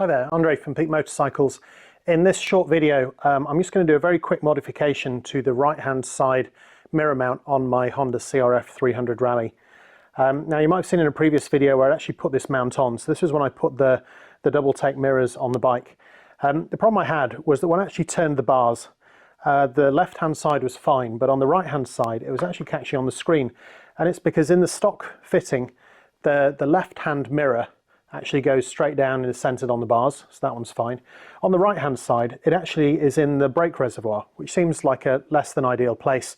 Hi there, Andre from Peak Motorcycles. In this short video, I'm just going to do a very quick modification to the right-hand side mirror mount on my Honda CRF300L. Now you might have seen in a previous video where I actually put this mount on. So this is when I put the double take mirrors on the bike. The problem I had was that when I actually turned the bars, the left-hand side was fine, but on the right-hand side it was actually catching on the screen. And it's because in the stock fitting, the left-hand mirror actually goes straight down and is centered on the bars, so that one's fine. On the right hand side, it actually is in the brake reservoir, which seems like a less than ideal place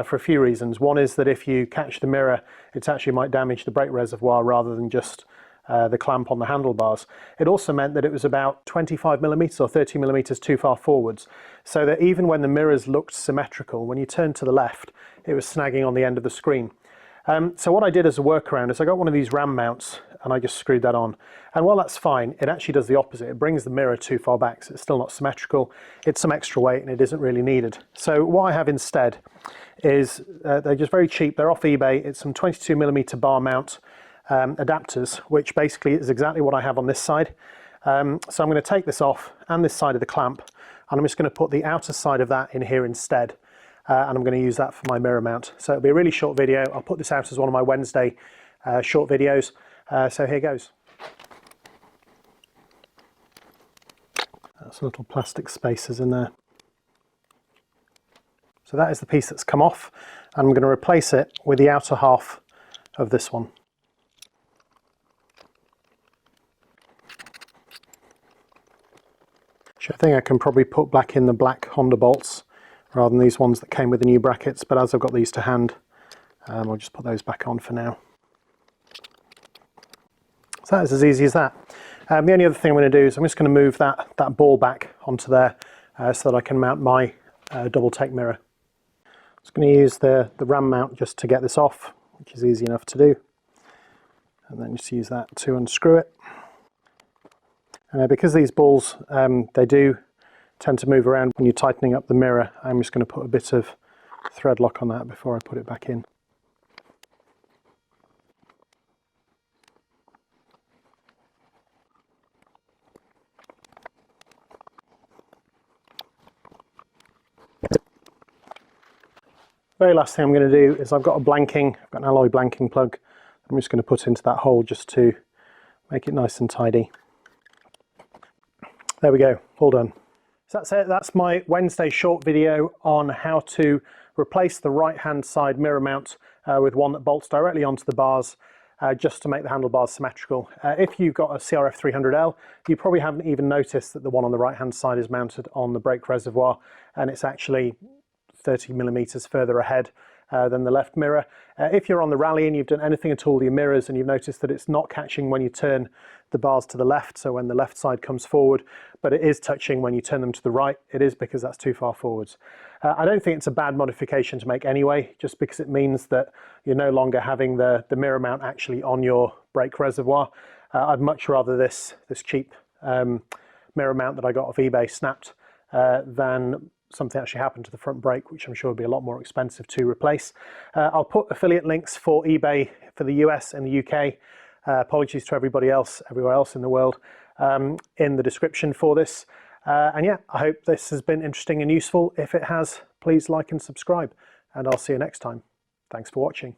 for a few reasons. One is that if you catch the mirror, it actually might damage the brake reservoir rather than just the clamp on the handlebars. It also meant that it was about 25mm or 30mm too far forwards, so that even when the mirrors looked symmetrical, when you turned to the left, it was snagging on the end of the screen. So what I did as a workaround is I got one of these ram mounts and I just screwed that on. And while that's fine, it actually does the opposite. It brings the mirror too far back, so it's still not symmetrical. It's some extra weight and it isn't really needed. So what I have instead is, they're just very cheap. They're off eBay. It's some 22mm bar mount adapters, which basically is exactly what I have on this side. So I'm going to take this off and this side of the clamp, and I'm just going to put the outer side of that in here instead. And I'm going to use that for my mirror mount. So it'll be a really short video. I'll put this out as one of my Wednesday short videos. So here goes. That's little plastic spacers in there. So that is the piece that's come off, and I'm going to replace it with the outer half of this one. Which I think I can probably put back in the black Honda bolts, rather than these ones that came with the new brackets, but as I've got these to hand, I'll just put those back on for now. So that is as easy as that. The only other thing I'm going to do is I'm just going to move that ball back onto there so that I can mount my double take mirror. I'm just going to use the ram mount just to get this off, which is easy enough to do, and then just use that to unscrew it. And because these balls, they do tend to move around when you're tightening up the mirror, I'm just going to put a bit of thread lock on that before I put it back in. Very last thing I'm going to do is I've got an alloy blanking plug. I'm just going to put into that hole just to make it nice and tidy. There we go, all done. So that's it. That's my Wednesday short video on how to replace the right hand side mirror mount with one that bolts directly onto the bars just to make the handlebars symmetrical. If you've got a CRF300L, you probably haven't even noticed that the one on the right hand side is mounted on the brake reservoir, and it's actually 30mm further ahead than the left mirror. If you're on the rally and you've done anything at all with your mirrors and you've noticed that it's not catching when you turn the bars to the left, so when the left side comes forward, but it is touching when you turn them to the right, it is because that's too far forwards. I don't think it's a bad modification to make anyway, just because it means that you're no longer having the mirror mount actually on your brake reservoir. I'd much rather this cheap mirror mount that I got off eBay snapped than something actually happened to the front brake, which I'm sure would be a lot more expensive to replace. I'll put affiliate links for eBay for the US and the UK. Apologies to everybody else, everywhere else in the world, in the description for this. And yeah, I hope this has been interesting and useful. If it has, please like and subscribe, and I'll see you next time. Thanks for watching.